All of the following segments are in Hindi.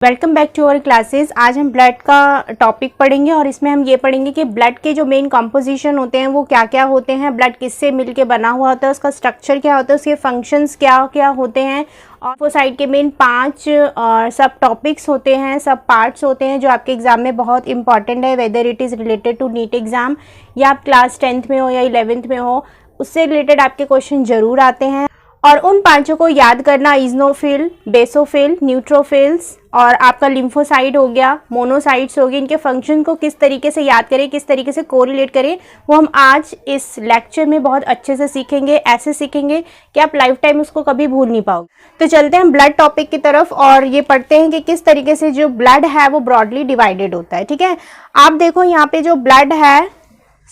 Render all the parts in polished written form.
Welcome back to our classes. आज हम ब्लड का टॉपिक पढ़ेंगे और इसमें हम ये पढ़ेंगे कि ब्लड के जो मेन कंपोजिशन होते हैं वो क्या क्या होते हैं, ब्लड किससे मिलके बना हुआ होता है, उसका स्ट्रक्चर क्या होता है, उसके फंक्शंस क्या क्या होते हैं और वो साइड के मेन 5 सब टॉपिक्स होते हैं, सब पार्ट्स होते हैं जो आपके एग्जाम में बहुत इंपॉर्टेंट है। Whether it is related to NEET exam या आप क्लास 10th में हो या 11th में हो, उससे रिलेटेड आपके क्वेश्चन जरूर आते हैं। और उन 5 को याद करना, इजनोफिल, बेसोफिल, न्यूट्रोफिल्स और आपका लिम्फोसाइट हो गया, मोनोसाइट्स हो गए, इनके फंक्शन को किस तरीके से याद करें, किस तरीके से कोरिलेट करें, वो हम आज इस लेक्चर में बहुत अच्छे से सीखेंगे। ऐसे सीखेंगे कि आप लाइफ टाइम उसको कभी भूल नहीं पाओगे। तो चलते हैं ब्लड टॉपिक की तरफ और ये पढ़ते हैं कि किस तरीके से जो ब्लड है वो ब्रॉडली डिवाइडेड होता है। ठीक है, आप देखो यहाँ पे जो ब्लड है,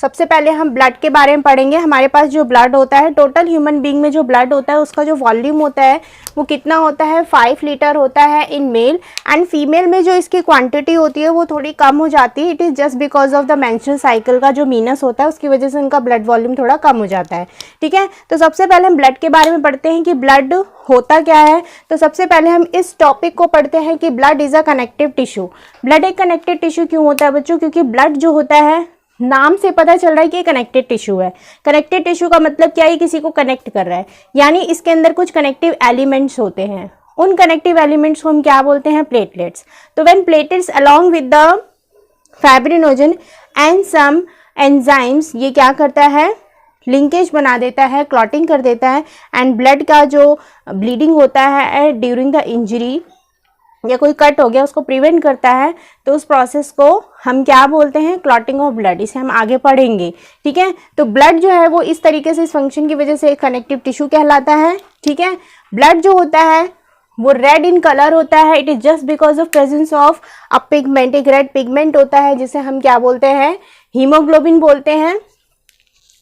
सबसे पहले हम ब्लड के बारे में पढ़ेंगे। हमारे पास जो ब्लड होता है, टोटल ह्यूमन बीइंग में जो ब्लड होता है उसका जो वॉल्यूम होता है वो कितना होता है, 5 लीटर होता है इन मेल। एंड फीमेल में जो इसकी क्वांटिटी होती है वो थोड़ी कम हो जाती है। It is just because of the menstrual cycle का जो मीनस होता है उसकी वजह से उनका ब्लड वॉल्यूम थोड़ा कम हो जाता है। ठीक है, तो सबसे पहले हम ब्लड के बारे में पढ़ते हैं कि ब्लड होता क्या है। तो सबसे पहले हम इस टॉपिक को पढ़ते हैं कि blood is a connective tissue. Blood एक कनेक्टिव टिश्यू क्यों होता है बच्चों? क्योंकि ब्लड जो होता है, नाम से पता चल रहा है कि ये कनेक्टेड टिश्यू है। कनेक्टेड टिश्यू का मतलब क्या है? किसी को कनेक्ट कर रहा है, यानी इसके अंदर कुछ कनेक्टिव एलिमेंट्स होते हैं। उन कनेक्टिव एलिमेंट्स को हम क्या बोलते हैं? प्लेटलेट्स। तो when platelets along with the fibrinogen and some enzymes, ये क्या करता है? लिंकेज बना देता है, क्लॉटिंग कर देता है एंड ब्लड का जो ब्लीडिंग होता है ड्यूरिंग द इंजरी या कोई कट हो गया उसको प्रिवेंट करता है। तो उस प्रोसेस को हम क्या बोलते हैं? Clotting of blood. इसे हम आगे पढ़ेंगे। ठीक है, तो ब्लड जो है वो इस तरीके से, इस फंक्शन की वजह से कनेक्टिव टिश्यू कहलाता है। ठीक है, ब्लड जो होता है वो रेड इन कलर होता है। It is just because of presence of a pigment. एक रेड पिगमेंट होता है जिसे हम क्या बोलते हैं? हीमोग्लोबिन बोलते हैं।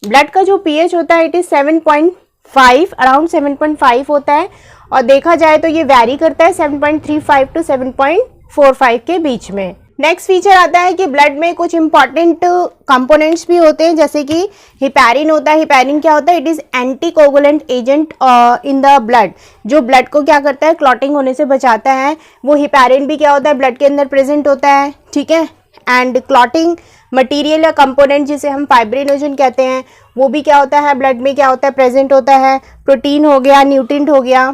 ब्लड का जो पीएच होता है इट इज 7.5, अराउंड 7.5 होता है और देखा जाए तो ये वैरी करता है 7.35 टू 7.45 के बीच में। नेक्स्ट फीचर आता है कि ब्लड में कुछ इंपॉर्टेंट कंपोनेंट्स भी होते हैं, जैसे कि हिपैरिन होता है। हिपैरिन क्या होता है? It is anti coagulant agent in the blood. जो ब्लड को क्या करता है? क्लॉटिंग होने से बचाता है। वो हिपैरिन भी क्या होता है? ब्लड के अंदर प्रेजेंट होता है। ठीक है, एंड क्लॉटिंग मटीरियल या कंपोनेंट जिसे हम फाइब्रिनोजन कहते हैं वो भी क्या होता है? ब्लड में क्या होता है? प्रेजेंट होता है। प्रोटीन हो गया, न्यूट्रिएंट हो गया,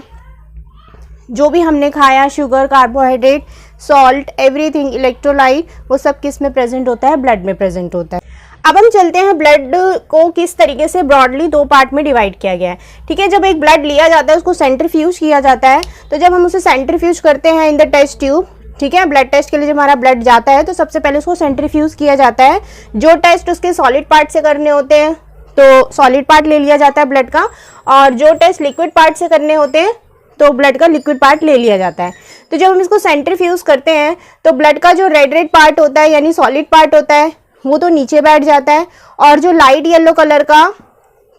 जो भी हमने खाया, sugar, carbohydrate, salt, everything, electrolyte, वो सब किस में प्रेजेंट होता है? ब्लड में प्रेजेंट होता है। अब हम चलते हैं ब्लड को किस तरीके से ब्रॉडली 2 पार्ट में डिवाइड किया गया है। ठीक है, जब एक ब्लड लिया जाता है उसको सेंट्रीफ्यूज किया जाता है। तो जब हम उसे सेंट्रीफ्यूज करते हैं इन द टेस्ट ट्यूब, ठीक है, ब्लड टेस्ट के लिए जब हमारा ब्लड जाता है तो सबसे पहले उसको सेंट्रीफ्यूज किया जाता है। जो टेस्ट उसके सॉलिड पार्ट से करने होते हैं तो सॉलिड पार्ट ले लिया जाता है ब्लड का, और जो टेस्ट लिक्विड पार्ट से करने होते हैं तो ब्लड का लिक्विड पार्ट ले लिया जाता है। तो जब हम इसको सेंट्रीफ्यूज करते हैं तो ब्लड का जो रेड रेड पार्ट होता है यानी सॉलिड पार्ट होता है वो तो नीचे बैठ जाता है और जो लाइट येलो कलर का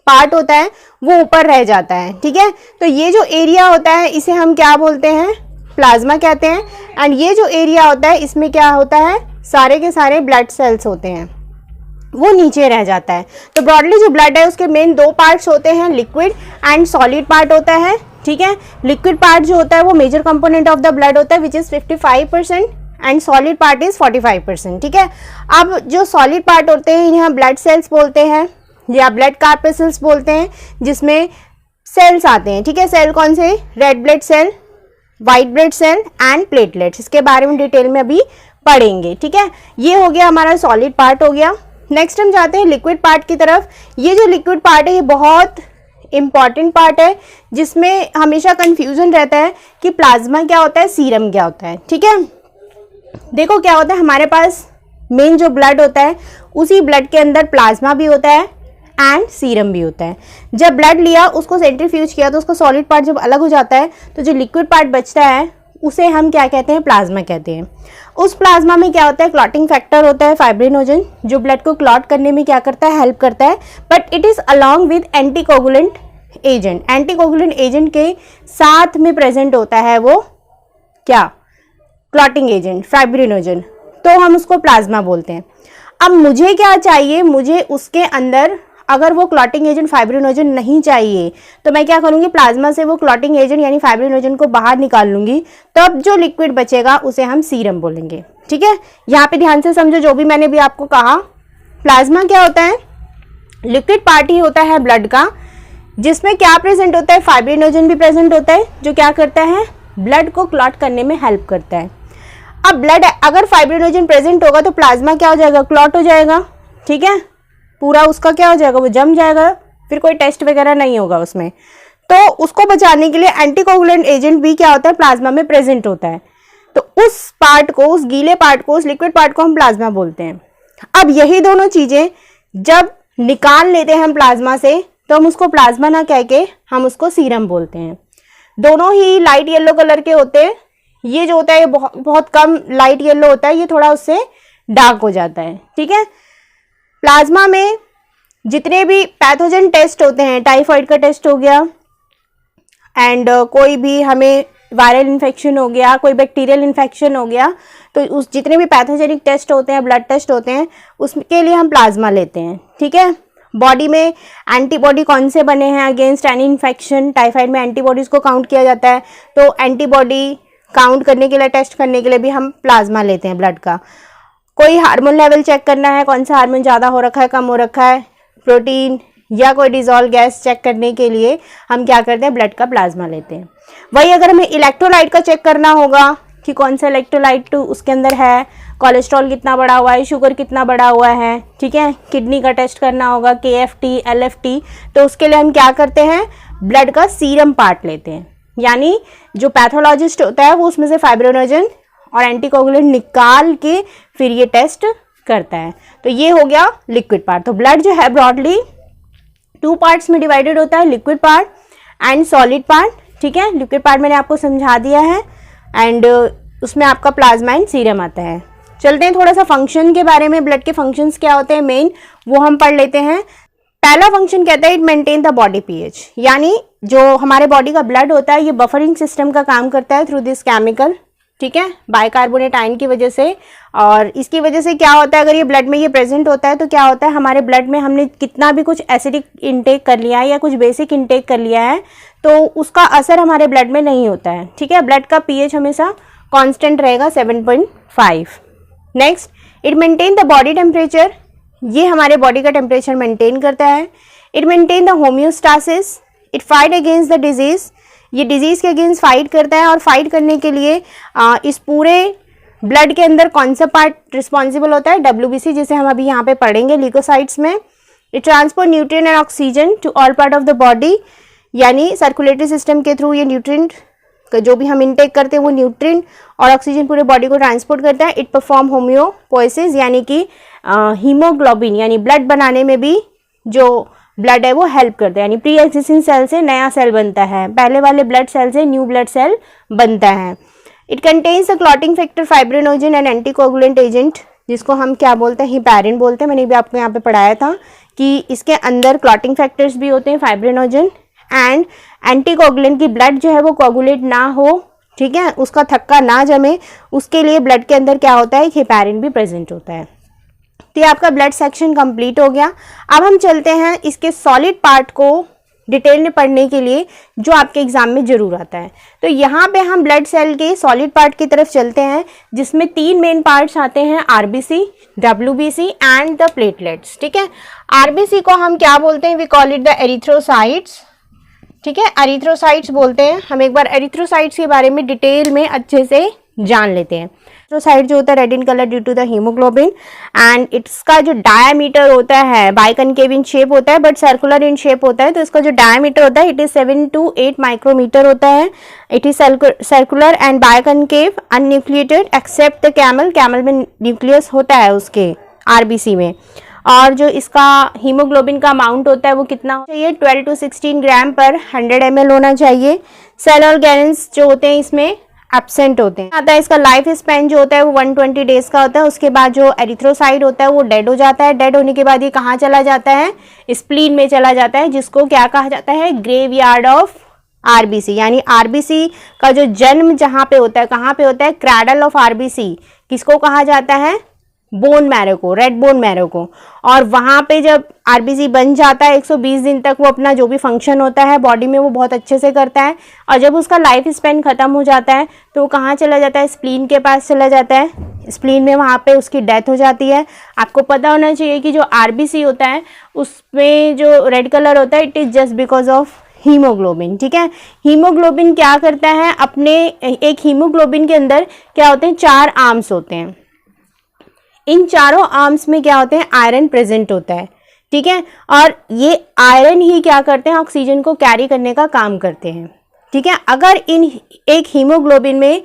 पार्ट होता है वो ऊपर रह जाता है। ठीक है, तो ये जो एरिया होता है इसे हम क्या बोलते हैं? प्लाज्मा कहते हैं। एंड ये जो एरिया होता है इसमें क्या होता है? सारे के सारे ब्लड सेल्स होते हैं, वो नीचे रह जाता है। तो ब्रॉडली जो ब्लड है उसके मेन 2 पार्ट्स होते हैं, लिक्विड एंड सॉलिड पार्ट होता है। ठीक है, लिक्विड पार्ट जो होता है वो major component of the blood होता है which is 55% and solid part is 45%। ठीक है, अब जो सॉलिड पार्ट होते हैं इन्हें हम ब्लड सेल्स बोलते हैं या ब्लड कार्पेसल्स बोलते हैं, जिसमें सेल्स आते हैं। ठीक है, सेल कौन से? Red blood cell, white blood cell and platelets. इसके बारे में डिटेल में अभी पढ़ेंगे। ठीक है, ये हो गया हमारा सॉलिड पार्ट हो गया। नेक्स्ट हम जाते हैं लिक्विड पार्ट की तरफ। ये जो लिक्विड पार्ट है ये बहुत इंपॉर्टेंट पार्ट है जिसमें हमेशा कंफ्यूजन रहता है कि प्लाज्मा क्या होता है, सीरम क्या होता है। ठीक है, देखो क्या होता है, हमारे पास मेन जो ब्लड होता है उसी ब्लड के अंदर प्लाज्मा भी होता है एंड सीरम भी होता है। जब ब्लड लिया, उसको सेंट्रीफ्यूज किया तो उसका सॉलिड पार्ट जब अलग हो जाता है तो जो लिक्विड पार्ट बचता है उसे हम क्या कहते हैं? प्लाज्मा कहते हैं। उस प्लाज्मा में क्या होता है? क्लॉटिंग फैक्टर होता है फाइब्रिनोजन, जो ब्लड को क्लॉट करने में क्या करता है? हेल्प करता है। But it is along with anticoagulant agent. Anticoagulant agent के साथ में प्रेजेंट होता है वो क्या? Clotting agent, fibrinogen. तो हम उसको प्लाज्मा बोलते हैं। अब मुझे क्या चाहिए? मुझे उसके अंदर अगर वो क्लॉटिंग एजेंट फाइब्रिनोजन नहीं चाहिए तो मैं क्या करूँगी, प्लाज्मा से वो क्लॉटिंग एजेंट यानी फाइब्रिनोजन को बाहर निकाल लूँगी, तब जो लिक्विड बचेगा उसे हम सीरम बोलेंगे। ठीक है, यहाँ पे ध्यान से समझो जो भी मैंने भी आपको कहा। प्लाज्मा क्या होता है, लिक्विड पार्ट ही होता है ब्लड का, जिसमें क्या प्रेजेंट होता है, फाइब्रिनोजन भी प्रेजेंट होता है, जो क्या करता है, ब्लड को क्लॉट करने में हेल्प करता है। अब ब्लड अगर फाइब्रिनोजन प्रेजेंट होगा तो प्लाज्मा क्या हो जाएगा, क्लॉट हो जाएगा। ठीक है, पूरा उसका क्या हो जाएगा, वो जम जाएगा, फिर कोई टेस्ट वगैरह नहीं होगा उसमें। तो उसको बचाने के लिए एंटीकोगुलेंट एजेंट भी क्या होता है, प्लाज्मा में प्रेजेंट होता है। तो उस पार्ट को, उस गीले पार्ट को, उस लिक्विड पार्ट को हम प्लाज्मा बोलते हैं। अब यही दोनों चीजें जब निकाल लेते हैं हम प्लाज्मा से, तो हम उसको प्लाज्मा ना कह के हम उसको सीरम बोलते हैं। दोनों ही लाइट येलो कलर के होते हैं। ये जो होता है ये बहुत कम लाइट येलो होता है, ये थोड़ा उससे डार्क हो जाता है। ठीक है, प्लाज्मा में जितने भी पैथोजन टेस्ट होते हैं, टाइफाइड का टेस्ट हो गया एंड कोई भी हमें वायरल इन्फेक्शन हो गया, कोई बैक्टीरियल इन्फेक्शन हो गया, तो उस जितने भी पैथोजेनिक टेस्ट होते हैं, ब्लड टेस्ट होते हैं, उसके लिए हम प्लाज्मा लेते हैं। ठीक है, बॉडी में एंटीबॉडी कौन से बने हैं अगेंस्ट एनी इन्फेक्शन, टाइफाइड में एंटीबॉडीज को काउंट किया जाता है, तो एंटीबॉडी काउंट करने के लिए, टेस्ट करने के लिए भी हम प्लाज्मा लेते हैं ब्लड का। कोई हार्मोन लेवल चेक करना है, कौन सा हार्मोन ज़्यादा हो रखा है, कम हो रखा है, प्रोटीन या कोई डिजॉल्व गैस चेक करने के लिए हम क्या करते हैं, ब्लड का प्लाज्मा लेते हैं। वही अगर हमें इलेक्ट्रोलाइट का चेक करना होगा कि कौन सा इलेक्ट्रोलाइट उसके अंदर है, कोलेस्ट्रॉल कितना बढ़ा हुआ है, शुगर कितना बढ़ा हुआ है, ठीक है, किडनी का टेस्ट करना होगा, KFT, LFT, तो उसके लिए हम क्या करते हैं, ब्लड का सीरम पार्ट लेते हैं। यानी जो पैथोलॉजिस्ट होता है वो उसमें से फाइब्रिनोजन और एंटीकोगुलेंट निकाल के फिर ये टेस्ट करता है। तो ये हो गया लिक्विड पार्ट। तो ब्लड जो है ब्रॉडली 2 पार्ट्स में डिवाइडेड होता है, liquid part and solid part. ठीक है, लिक्विड पार्ट मैंने आपको समझा दिया है एंड उसमें आपका प्लाज्मा एंड सीरम आता है। चलते हैं थोड़ा सा फंक्शन के बारे में, ब्लड के फंक्शंस क्या होते हैं मेन, वो हम पढ़ लेते हैं। पहला फंक्शन कहता है it maintain the body pH, यानी जो हमारे बॉडी का ब्लड होता है ये बफरिंग सिस्टम का काम करता है थ्रू दिस केमिकल। ठीक है, बाइकार्बोनेट आयन की वजह से। और इसकी वजह से क्या होता है, अगर ये ब्लड में ये प्रेजेंट होता है तो क्या होता है, हमारे ब्लड में हमने कितना भी कुछ एसिडिक इनटेक कर लिया है या कुछ बेसिक इनटेक कर लिया है तो उसका असर हमारे ब्लड में नहीं होता है। ठीक है, ब्लड का pH हमेशा कांस्टेंट रहेगा 7.5। Next, it maintain the body temperature, ये हमारे बॉडी का टेम्परेचर मेंटेन करता है। It maintain the homeostasis, it fight against the disease, ये डिजीज के अगेंस्ट फाइट करता है। और फाइट करने के लिए इस पूरे ब्लड के अंदर कौन सा पार्ट रिस्पॉन्सिबल होता है, WBC, जिसे हम अभी यहाँ पे पढ़ेंगे ल्यूकोसाइट्स में। It transport nutrient and oxygen to all part of the body, यानी सर्कुलेटरी सिस्टम के थ्रू ये न्यूट्रिएंट जो भी हम इनटेक करते हैं वो न्यूट्रिएंट और ऑक्सीजन पूरे बॉडी को ट्रांसपोर्ट करता है। इट परफॉर्म होम्योपोइसिस, यानी कि हीमोग्लोबिन यानी ब्लड बनाने में भी जो ब्लड है वो हेल्प करता है, यानी प्री एग्जिस्टिंग सेल से नया सेल बनता है, पहले वाले ब्लड सेल से न्यू ब्लड सेल बनता है। It contains the clotting factor fibrinogen and anticoagulant agent, जिसको हम क्या बोलते हैं, हिपैरिन बोलते हैं। मैंने भी आपको यहाँ पे पढ़ाया था कि इसके अंदर क्लॉटिंग फैक्टर्स भी होते हैं, फाइब्रिनोजन एंड एंटीकोगुलेंट की ब्लड जो है वो कोगुलेट ना हो, ठीक है, उसका थक्का ना जमे, उसके लिए ब्लड के अंदर क्या होता है, हिपैरिन भी प्रेजेंट होता है। तो ये आपका ब्लड सेक्शन कंप्लीट हो गया। अब हम चलते हैं इसके सॉलिड पार्ट को डिटेल में पढ़ने के लिए, जो आपके एग्जाम में जरूर आता है। तो यहाँ पे हम ब्लड सेल के सॉलिड पार्ट की तरफ चलते हैं, जिसमें 3 मेन पार्ट्स आते हैं, RBC, WBC and the platelets. ठीक है, RBC को हम क्या बोलते हैं, we call it the erythrocytes. ठीक है, एरिथ्रोसाइट्स बोलते हैं। हम एक बार एरिथ्रोसाइट्स के बारे में डिटेल में अच्छे से जान लेते हैं। एरिथ्रोसाइट जो होता है red in colour due to the haemoglobin and इसका जो डायामीटर होता है बाइकनकेव इन शेप होता है बट सर्कुलर इन शेप होता है। तो इसका जो डायामीटर होता है इट इज 7 to 8 माइक्रोमीटर होता है। It is circular and biconcave, anucleated except the camel, camel में न्यूक्लियस होता है उसके RBC में। और जो इसका हीमोग्लोबिन का अमाउंट होता है वो कितना होना चाहिए, 12 to 16 ग्राम पर 100 ml होना चाहिए। सेल ऑर्गेन्स जो होते हैं इसमें एब्सेंट होते हैं। आता है इसका लाइफ स्पैन जो होता है वो 120 डेज का होता है। उसके बाद जो एरिथ्रोसाइट होता है वो डेड हो जाता है। डेड होने के बाद ये कहाँ चला जाता है, स्प्लीन में चला जाता है, जिसको क्या कहा जाता है, ग्रेवयार्ड ऑफ RBC। यानी RBC का जो जन्म जहाँ पे होता है, कहाँ पे होता है, क्रैडल ऑफ RBC, किसको कहा जाता है, बोन मैरो को, रेड बोन मैरो को, और वहाँ पे जब आरबीसी बन जाता है 120 दिन तक वो अपना जो भी फंक्शन होता है बॉडी में वो बहुत अच्छे से करता है, और जब उसका लाइफ स्पेन ख़त्म हो जाता है तो वो कहाँ चला जाता है, स्प्लीन के पास चला जाता है। स्प्लीन में वहाँ पे उसकी डेथ हो जाती है। आपको पता होना चाहिए कि जो आरबीसी होता है उसमें जो रेड कलर होता है it is just because of haemoglobin. ठीक है, हीमोग्लोबिन क्या करता है, अपने एक हीमोग्लोबिन के अंदर क्या होते हैं, 4 आर्म्स होते हैं। इन चारों आर्म्स में क्या होते हैं, आयरन प्रेजेंट होता है। ठीक है, और ये आयरन ही क्या करते हैं, ऑक्सीजन को कैरी करने का काम करते हैं। ठीक है, अगर इन एक हीमोग्लोबिन में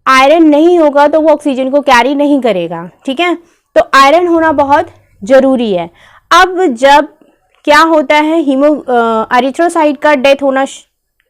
आयरन नहीं होगा तो वो ऑक्सीजन को कैरी नहीं करेगा। ठीक है, तो आयरन होना बहुत जरूरी है। अब जब क्या होता है, एरिथ्रोसाइट का डेथ होना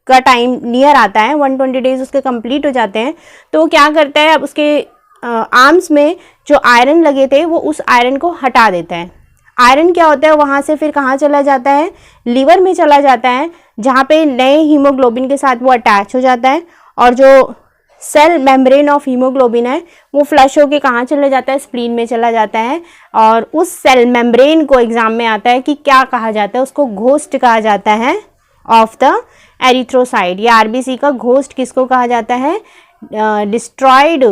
का टाइम नियर आता है, 120 डेज उसके कंप्लीट हो जाते हैं, तो वो क्या करता है, अब उसके आर्म्स में जो आयरन लगे थे वो उस आयरन को हटा देता है। आयरन क्या होता है, वहाँ से फिर कहाँ चला जाता है, लीवर में चला जाता है, जहाँ पे नए हीमोग्लोबिन के साथ वो अटैच हो जाता है, और जो सेल मेम्ब्रेन ऑफ हीमोग्लोबिन है वो फ्लश होके कहाँ चला जाता है, स्प्लीन में चला जाता है। और उस सेल मेम्ब्रेन को एग्जाम में आता है कि क्या कहा जाता है, उसको घोस्ट कहा जाता है ऑफ द एरिथ्रोसाइट। या आरबीसी का घोस्ट किसको कहा जाता है, destroyed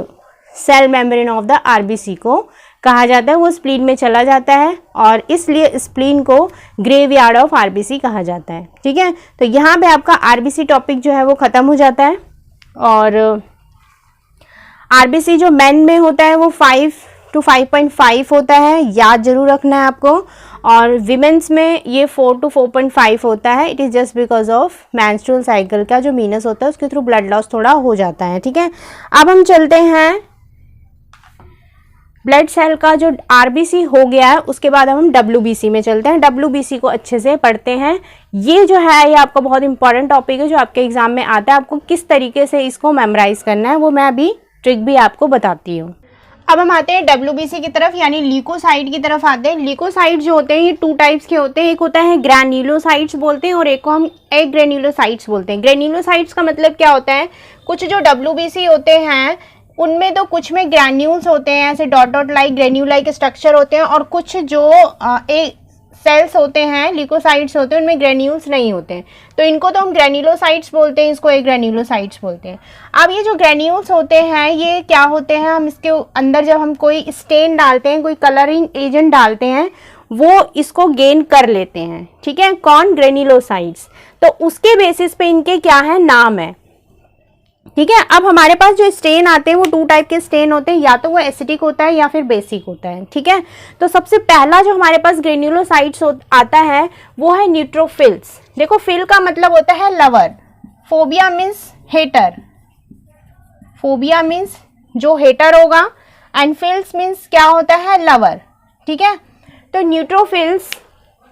cell membrane of the RBC को कहा जाता है। वो स्प्लीन में चला जाता है और इसलिए स्प्लीन को ग्रेवयार्ड ऑफ आरबीसी कहा जाता है। ठीक है, तो यहाँ पे आपका आरबीसी टॉपिक जो है वो ख़त्म हो जाता है। और आरबीसी जो मेन में होता है वो 5 to 5.5 होता है, याद जरूर रखना है आपको। और विमेंस में ये 4 to 4.5 होता है। It is just because of menstrual cycle का जो मीनस होता है उसके थ्रू ब्लड लॉस थोड़ा हो जाता है। ठीक है, अब हम चलते हैं ब्लड सेल का जो आरबीसी हो गया है उसके बाद हम डब्ल्यूबीसी में चलते हैं। डब्ल्यूबीसी को अच्छे से पढ़ते हैं। ये जो है ये आपका बहुत इंपॉर्टेंट टॉपिक है जो आपके एग्जाम में आता है। आपको किस तरीके से इसको मेमोराइज करना है वो मैं अभी ट्रिक भी आपको बताती हूँ। अब हम आते हैं डब्ल्यूबीसी की तरफ, यानी ल्यूकोसाइट की तरफ आते हैं। ल्यूकोसाइट जो होते हैं ये 2 टाइप्स के होते हैं। एक होता है ग्रैन्युलोसाइट्स बोलते हैं और एक को हम ग्रेन्युलोसाइट्स बोलते हैं। ग्रेन्युलोसाइट्स का मतलब क्या होता है, कुछ जो डब्ल्यूबीसी होते हैं उनमें तो कुछ में ग्रैन्यूल्स होते हैं, ऐसे डॉट डॉट लाइक ग्रेन्यूल के स्ट्रक्चर होते हैं, और कुछ जो सेल्स होते हैं ल्यूकोसाइट्स होते हैं उनमें ग्रेन्यूल्स नहीं होते हैं। तो इनको तो हम ग्रेन्युलोसाइट्स बोलते हैं, इसको ग्रेन्युलोसाइट्स बोलते हैं। अब ये जो ग्रेन्यूल्स होते हैं ये क्या होते हैं, हम इसके अंदर जब हम कोई स्टेन डालते हैं, कोई कलरिंग एजेंट डालते हैं, वो इसको गेन कर लेते हैं। ठीक है, कौन, ग्रेन्युलोसाइट्स। तो उसके बेसिस पे इनके क्या है, नाम है। ठीक है, अब हमारे पास जो स्टेन आते हैं वो 2 टाइप के स्टेन होते हैं, या तो वो एसिडिक होता है या फिर बेसिक होता है। ठीक है, तो सबसे पहला जो हमारे पास ग्रेन्युलोसाइट्स आता है वो है न्यूट्रोफिल्स। देखो, फिल का मतलब होता है lover, phobia means hater, phobia means जो हेटर होगा, एंड फिल्स मीन्स क्या होता है, लवर। ठीक है, तो न्यूट्रोफिल्स,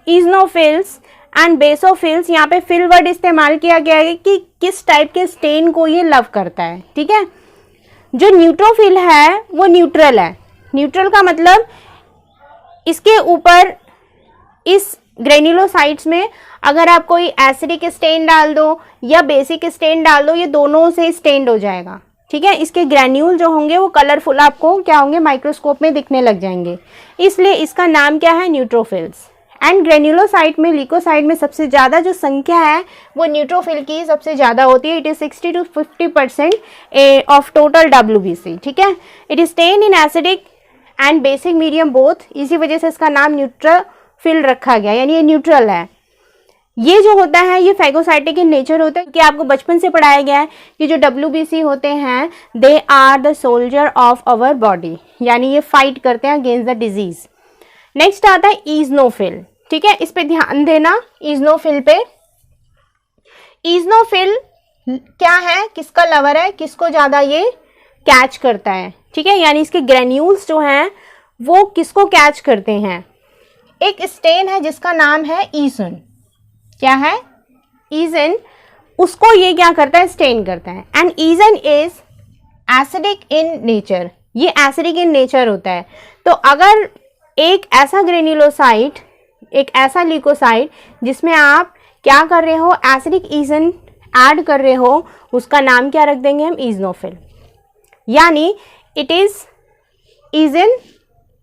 इजनोफिल्स एंड बेसोफिल्स, यहाँ पे फिल वर्ड इस्तेमाल किया गया है कि किस टाइप के स्टेन को ये लव करता है। ठीक है, जो न्यूट्रोफिल है वो न्यूट्रल है। न्यूट्रल का मतलब इसके ऊपर इस ग्रेन्युलोसाइट्स में अगर आप कोई एसिडिक स्टेन डाल दो या बेसिक स्टेन डाल दो, ये दोनों से स्टेन्ड हो जाएगा। ठीक है, इसके ग्रैन्यूल जो होंगे वो कलरफुल आपको क्या होंगे, माइक्रोस्कोप में दिखने लग जाएंगे, इसलिए इसका नाम क्या है, न्यूट्रोफिल्स। एंड ग्रेन्युलोसाइट में, ल्यूकोसाइट में सबसे ज़्यादा जो संख्या है वो न्यूट्रोफिल की सबसे ज़्यादा होती है। It is 60 to 50% of total WBC. ठीक है, it is stain in acidic and basic medium both, इसी वजह से इसका नाम न्यूट्रोफिल रखा गया, यानी ये न्यूट्रल है। ये जो होता है ये फैगोसाइटिक इन नेचर होता है, कि आपको बचपन से पढ़ाया गया है कि जो डब्ल्यूबीसी होते हैं they are the soldier of our body, यानी ये फाइट करते हैं अगेंस्ट द डिजीज। नेक्स्ट आता है इजनोफिल। ठीक है, इस पे ध्यान देना, इजनोफिल पे। इजनोफिल क्या है, किसका लवर है, किसको ज्यादा ये कैच करता है। ठीक है, यानी इसके ग्रेन्यूल्स जो हैं वो किसको कैच करते हैं, एक स्टेन है जिसका नाम है ईजन। क्या है, ईजन, उसको ये क्या करता है, स्टेन करता है। And engine is acidic in nature, ये एसिडिक इन नेचर होता है। तो अगर एक ऐसा ग्रेन्युलोसाइट, एक ऐसा ल्यूकोसाइट जिसमें आप क्या कर रहे हो, एसिडिक ईजन ऐड कर रहे हो, उसका नाम क्या रख देंगे हम, इजनोफिल। यानी इट इज ईजन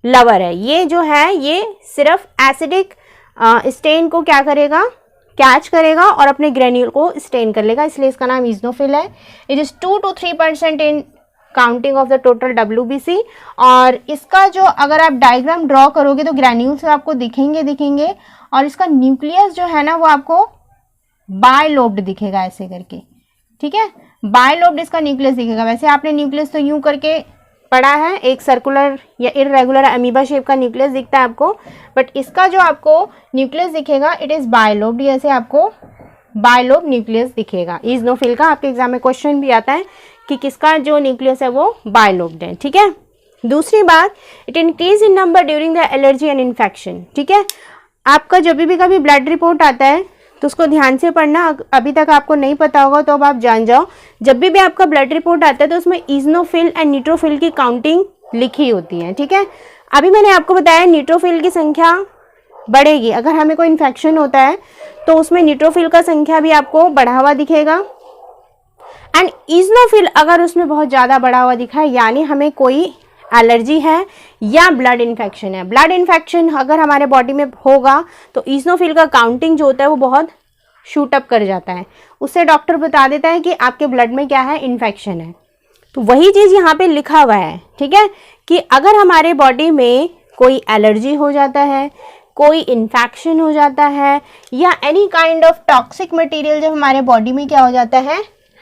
लवर है। ये जो है ये सिर्फ एसिडिक स्टेन को क्या करेगा, कैच करेगा और अपने ग्रेन्यूल को स्टेन कर लेगा, इसलिए इसका नाम इजनोफिल है। It is 2 to 3% in counting of the total WBC। और इसका जो अगर आप डायग्राम ड्रॉ करोगे तो ग्रेन्यूल्स आपको दिखेंगे और इसका न्यूक्लियस जो है ना वो आपको बायलोब्ड दिखेगा ऐसे करके, ठीक है, बायलोब्ड इसका न्यूक्लियस दिखेगा। वैसे आपने न्यूक्लियस तो यूं करके पढ़ा है, एक सर्कुलर या इररेगुलर अमीबा शेप का न्यूक्लियस दिखता है आपको, बट इसका जो आपको न्यूक्लियस दिखेगा इट इज बायलोब्ड, ऐसे आपको बायलोब न्यूक्लियस दिखेगा। इजनोफिल का आपके एग्जाम में क्वेश्चन भी आता है कि किसका जो न्यूक्लियस है वो बायलोब्ड है, ठीक है। दूसरी बात, it increase in number during the allergy and infection, ठीक है। आपका जब भी कभी ब्लड रिपोर्ट आता है तो उसको ध्यान से पढ़ना, अभी तक आपको नहीं पता होगा तो अब आप जान जाओ। जब भी आपका ब्लड रिपोर्ट आता है तो उसमें इजनोफिल एंड न्यूट्रोफिल की काउंटिंग लिखी होती है, ठीक है। अभी मैंने आपको बताया न्यूट्रोफिल की संख्या बढ़ेगी, अगर हमें कोई इन्फेक्शन होता है तो उसमें न्यूट्रोफिल का संख्या भी आपको बढ़ा हुआ दिखेगा। एंड इजनोफिल अगर उसमें बहुत ज़्यादा बढ़ा हुआ दिखा है यानी हमें कोई एलर्जी है या ब्लड इन्फेक्शन है। ब्लड इन्फेक्शन अगर हमारे बॉडी में होगा तो इजनोफिल का काउंटिंग जो होता है वो बहुत शूट अप कर जाता है, उससे डॉक्टर बता देता है कि आपके ब्लड में क्या है, इन्फेक्शन है। तो वही चीज़ यहाँ पे लिखा हुआ है, ठीक है, कि अगर हमारे बॉडी में कोई एलर्जी हो जाता है, कोई इन्फेक्शन हो जाता है या any kind of toxic material जब हमारे बॉडी में क्या हो जाता है,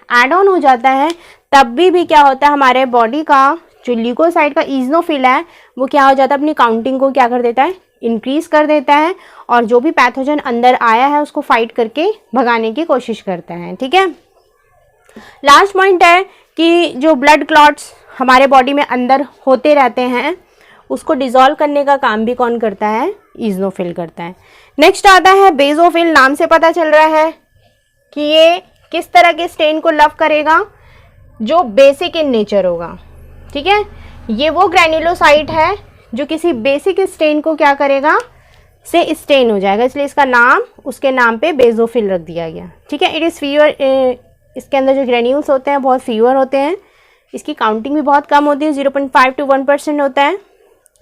एड ऑन हो जाता है, तब भी क्या होता है, हमारे बॉडी का जो ल्यूकोसाइड का इजनोफिल है वो क्या हो जाता है, अपनी काउंटिंग को क्या कर देता है, इंक्रीज कर देता है और जो भी पैथोजन अंदर आया है उसको फाइट करके भगाने की कोशिश करता है, ठीक है। लास्ट पॉइंट है कि जो ब्लड क्लॉट्स हमारे बॉडी में अंदर होते रहते हैं उसको डिसॉल्व करने का काम भी कौन करता है, इजनोफिल करता है। नेक्स्ट आता है बेसोफिल। नाम से पता चल रहा है कि ये किस तरह के स्टेन को लव करेगा, जो बेसिक इन नेचर होगा, ठीक है। ये वो ग्रैन्युलोसाइट है जो किसी बेसिक स्टेन को क्या करेगा, से स्टेन हो जाएगा, इसलिए इसका नाम उसके नाम पे बेसोफिल रख दिया गया, ठीक है। इट इज़ फीवर, इसके अंदर जो ग्रैन्यूल्स होते हैं बहुत फीवर होते हैं, इसकी काउंटिंग भी बहुत कम होती है, 0.5 to 1% होता है।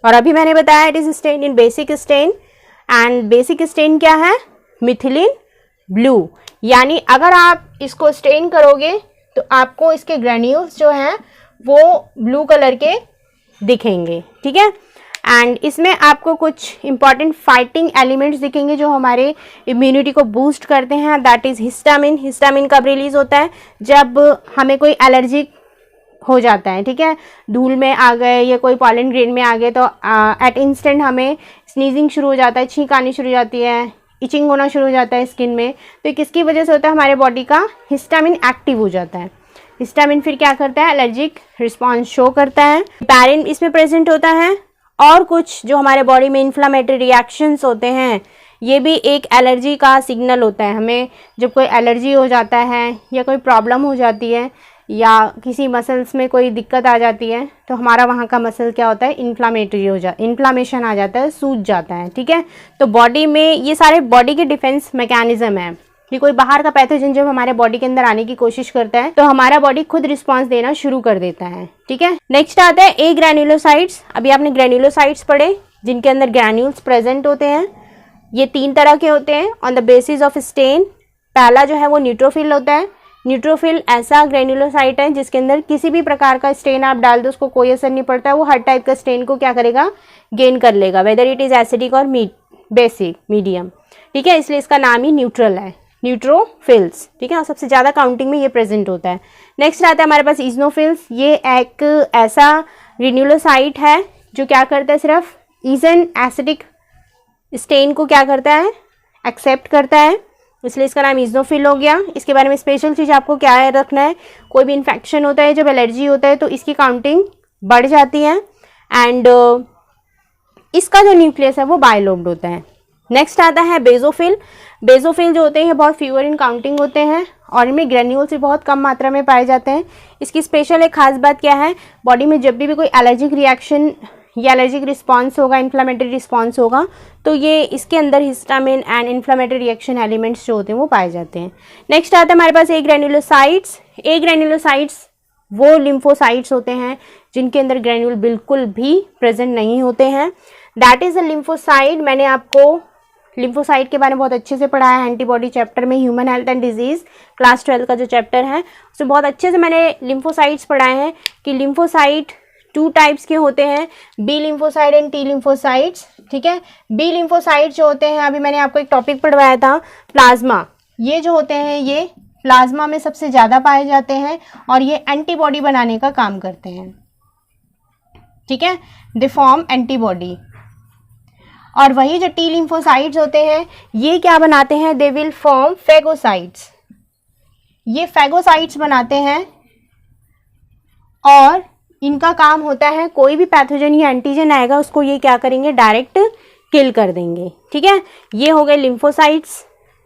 और अभी मैंने बताया it is stain in basic stain, and basic stain क्या है, मिथिलिन ब्लू, यानी अगर आप इसको स्टेन करोगे तो आपको इसके ग्रैन्यूल्स जो हैं वो ब्लू कलर के दिखेंगे, ठीक है। एंड इसमें आपको कुछ इंपॉर्टेंट फाइटिंग एलिमेंट्स दिखेंगे जो हमारे इम्यूनिटी को बूस्ट करते हैं, दैट इज हिस्टामिन। हिस्टामिन कब रिलीज होता है, जब हमें कोई एलर्जिक हो जाता है, ठीक है, धूल में आ गए या कोई पॉलन ग्रेन में आ गए तो एट इंस्टेंट हमें स्नीजिंग शुरू हो जाता है, छींक आनी शुरू हो जाती है, इचिंग होना शुरू हो जाता है स्किन में। तो ये किसकी वजह से होता है, हमारे बॉडी का हिस्टामिन एक्टिव हो जाता है। हिस्टामिन फिर क्या करता है, एलर्जिक रिस्पॉन्स शो करता है। पैरिन इसमें प्रेजेंट होता है और कुछ जो हमारे बॉडी में इन्फ्लामेटरी रिएक्शंस होते हैं ये भी एक एलर्जी का सिग्नल होता है। हमें जब कोई एलर्जी हो जाता है या कोई प्रॉब्लम हो जाती है या किसी मसल्स में कोई दिक्कत आ जाती है तो हमारा वहाँ का मसल क्या होता है, इन्फ्लामेटरी हो जाता है, इन्फ्लामेशन आ जाता है, सूज जाता है, ठीक है। तो बॉडी में ये सारे बॉडी के डिफेंस मैकेनिज्म है कि कोई बाहर का पैथोजन जब हमारे बॉडी के अंदर आने की कोशिश करता है तो हमारा बॉडी खुद रिस्पॉन्स देना शुरू कर देता है, ठीक है। नेक्स्ट आता है ए ग्रैन्युलोसाइट्स। अभी आपने ग्रैन्युलोसाइट्स पढ़े जिनके अंदर ग्रैन्यूल्स प्रेजेंट होते हैं। ये 3 तरह के होते हैं on the basis of stain. पहला जो है वो न्यूट्रोफिल होता है। न्यूट्रोफिल ऐसा ग्रैन्युलोसाइट है जिसके अंदर किसी भी प्रकार का स्टेन आप डाल दो उसको कोई असर नहीं पड़ता है, वो हर टाइप का स्टेन को क्या करेगा, गेन कर लेगा, वेदर इट इज एसिडिक और बेसिक मीडियम, ठीक है। इसलिए इसका नाम ही न्यूट्रल है, न्यूट्रोफिल्स, ठीक है। और सबसे ज़्यादा काउंटिंग में ये प्रेजेंट होता है। नेक्स्ट आता है हमारे पास इजनोफिल्स। ये एक ऐसा ग्रैन्युलोसाइट है जो क्या करता है, सिर्फ ईजन एसिडिक स्टेन को क्या करता है, एक्सेप्ट करता है, इसलिए इसका नाम इजनोफिल हो गया। इसके बारे में स्पेशल चीज़ आपको क्या है रखना है, कोई भी इन्फेक्शन होता है, जब एलर्जी होता है तो इसकी काउंटिंग बढ़ जाती है एंड इसका जो न्यूक्लियस है वो बायलोब्ड होता है। नेक्स्ट आता है बेसोफिल। बेसोफिल जो होते हैं बहुत फ्यूअर इन काउंटिंग होते हैं और इनमें ग्रैन्यूल्स भी बहुत कम मात्रा में पाए जाते हैं। इसकी स्पेशल एक खास बात क्या है, बॉडी में जब भी कोई एलर्जिक रिएक्शन या एलर्जिक रिस्पॉन्स होगा, इन्फ्लामेटरी रिस्पॉन्स होगा, तो ये इसके अंदर histamine and inflammatory reaction elements जो होते हैं वो पाए जाते हैं। नेक्स्ट आता है हमारे पास ए ग्रैन्युलोसाइट्स। ए ग्रैन्युलोसाइट्स वो लिम्फोसाइट्स होते हैं जिनके अंदर ग्रेन्यूल बिल्कुल भी प्रेजेंट नहीं होते हैं, दैट इज़ अ लिम्फोसाइट। मैंने आपको लिम्फोसाइट के बारे में बहुत अच्छे से पढ़ाया है एंटीबॉडी चैप्टर में, human health and disease class 12 का जो चैप्टर है उसमें बहुत अच्छे से मैंने लिम्फोसाइट्स पढ़ाए हैं कि लिम्फोसाइट 2 टाइप्स के होते हैं, B lymphocyte and T lymphocytes. ठीक है, बी लिम्फोसाइट जो होते हैं, अभी मैंने आपको एक टॉपिक पढ़वाया था प्लाज्मा, ये जो होते हैं ये प्लाज्मा में सबसे ज़्यादा पाए जाते हैं और ये एंटीबॉडी बनाने का काम करते हैं। ठीक है, दे फॉर्म एंटीबॉडी। और वही जो टी लिम्फोसाइट्स होते हैं ये क्या बनाते हैं, दे विल फॉर्म फेगोसाइट्स, ये फेगोसाइट्स बनाते हैं और इनका काम होता है कोई भी पैथोजन या एंटीजन आएगा उसको ये क्या करेंगे, डायरेक्ट किल कर देंगे। ठीक है, ये हो गए लिम्फोसाइट्स।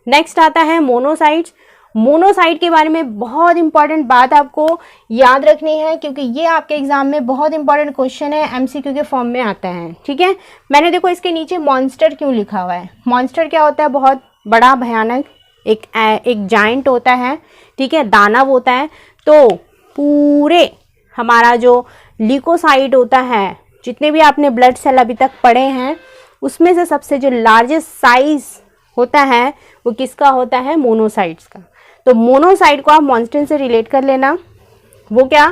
नेक्स्ट आता है मोनोसाइट्स। मोनोसाइट के बारे में बहुत इंपॉर्टेंट बात आपको याद रखनी है क्योंकि ये आपके एग्जाम में बहुत इंपॉर्टेंट क्वेश्चन है, एमसीक्यू के फॉर्म में आता है। ठीक है, मैंने देखो इसके नीचे मॉन्स्टर क्यों लिखा हुआ है। मॉन्स्टर क्या होता है, बहुत बड़ा भयानक एक जाइंट होता है। ठीक है, दानव होता है। तो पूरे हमारा जो ल्यूकोसाइट होता है, जितने भी आपने ब्लड सेल अभी तक पढ़े हैं उसमें से सबसे जो लार्जेस्ट साइज होता है वो किसका होता है, मोनोसाइट्स का। तो मोनोसाइट को आप मॉन्स्टर से रिलेट कर लेना। वो क्या,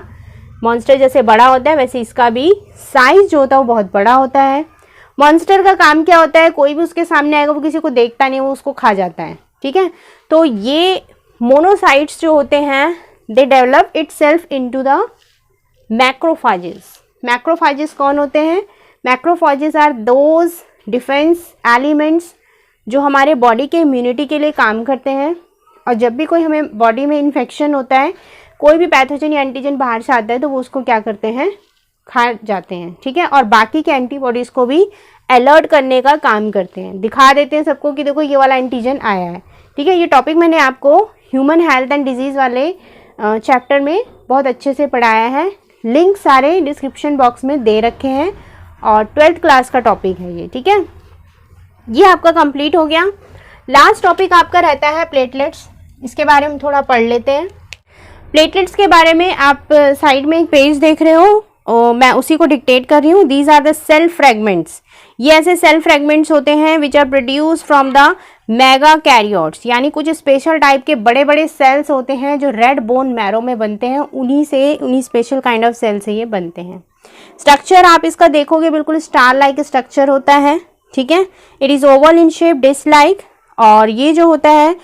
मॉन्स्टर जैसे बड़ा होता है वैसे इसका भी साइज जो होता है वो बहुत बड़ा होता है। मॉन्स्टर का काम क्या होता है, कोई भी उसके सामने आएगा वो किसी को देखता नहीं, वो उसको खा जाता है। ठीक है, तो ये मोनोसाइट्स जो होते हैं they develop itself into the macrophages. Macrophages कौन होते हैं, macrophages are those defence elements जो हमारे बॉडी के इम्यूनिटी के लिए काम करते हैं। और जब भी कोई हमें बॉडी में इन्फेक्शन होता है, कोई भी पैथोजन या एंटीजन बाहर से आता है तो वो उसको क्या करते हैं, खा जाते हैं। ठीक है, और बाकी के एंटीबॉडीज़ को भी अलर्ट करने का काम करते हैं, दिखा देते हैं सबको कि देखो ये वाला एंटीजन आया है। ठीक है, ये टॉपिक मैंने आपको ह्यूमन हेल्थ एंड डिजीज़ वाले चैप्टर में बहुत अच्छे से पढ़ाया है। लिंक सारे डिस्क्रिप्शन बॉक्स में दे रखे हैं और 12th क्लास का टॉपिक है ये। ठीक है, ये आपका कंप्लीट हो गया। लास्ट टॉपिक आपका रहता है प्लेटलेट्स। इसके बारे में थोड़ा पढ़ लेते हैं। प्लेटलेट्स के बारे में आप साइड में एक पेज देख रहे हो और मैं उसी को डिक्टेट कर रही हूँ। These are the cell fragments. ये ऐसे सेल फ्रेगमेंट्स होते हैं which are produce from the megakaryocytes, यानी कुछ स्पेशल टाइप के बड़े बड़े सेल्स होते हैं जो रेड बोन मैरो में बनते हैं। उन्हीं स्पेशल काइंड ऑफ सेल से ये बनते हैं। स्ट्रक्चर आप इसका देखोगे बिल्कुल स्टार लाइक स्ट्रक्चर होता है। ठीक है, it is oval in shape, disc like. और ये जो होता है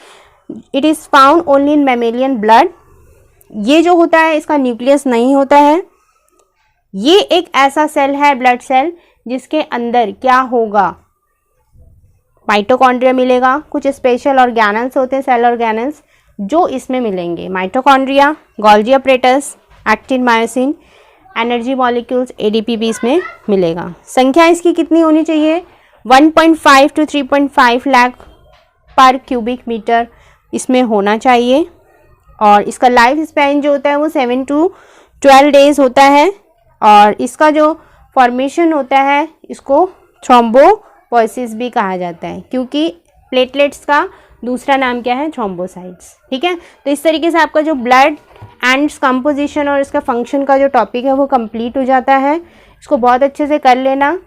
it is found only in mammalian blood. ये जो होता है इसका न्यूक्लियस नहीं होता है। ये एक ऐसा सेल है ब्लड सेल जिसके अंदर क्या होगा, माइटोकॉन्ड्रिया मिलेगा। कुछ स्पेशल ऑर्गेनल्स होते हैं, सेल ऑर्गेनल्स, जो इसमें मिलेंगे। Mitochondria, Golgi apparatus, actin, myosin, energy molecules, ADP भी इसमें मिलेगा। संख्या इसकी कितनी होनी चाहिए, 1.5 to 3.5 लाख पर क्यूबिक मीटर इसमें होना चाहिए। और इसका लाइफ स्पैन जो होता है वो 7 to 12 डेज होता है। और इसका जो फॉर्मेशन होता है इसको थ्रोम्बोपोइसिस भी कहा जाता है, क्योंकि प्लेटलेट्स का दूसरा नाम क्या है, थ्रोम्बोसाइट्स। ठीक है, तो इस तरीके से आपका जो ब्लड एंड कंपोजिशन और इसका फंक्शन का जो टॉपिक है वो कंप्लीट हो जाता है। इसको बहुत अच्छे से कर लेना।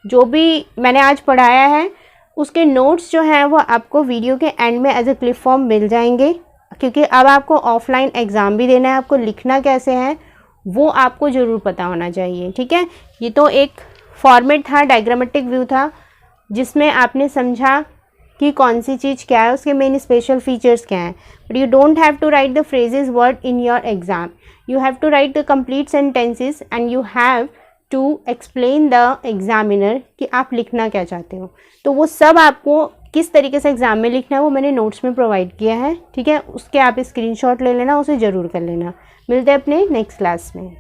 जो भी मैंने आज पढ़ाया है उसके नोट्स जो हैं वो आपको वीडियो के एंड में एज ए क्लिप फॉर्म मिल जाएंगे, क्योंकि अब आपको ऑफलाइन एग्ज़ाम भी देना है। आपको लिखना कैसे है वो आपको ज़रूर पता होना चाहिए। ठीक है, ये तो एक फॉर्मेट था, डायग्रामेटिक व्यू था, जिसमें आपने समझा कि कौन सी चीज़ क्या है, उसके मेन स्पेशल फीचर्स क्या हैं। But you don't have to write the phrases word in your exam, you have to write the complete sentences and you have to explain the examiner कि आप लिखना क्या चाहते हो। तो वो सब आपको किस तरीके से एग्जाम में लिखना है वो मैंने नोट्स में प्रोवाइड किया है। ठीक है, उसके आप स्क्रीनशॉट ले लेना, उसे ज़रूर कर लेना। मिलते हैं अपने नेक्स्ट क्लास में।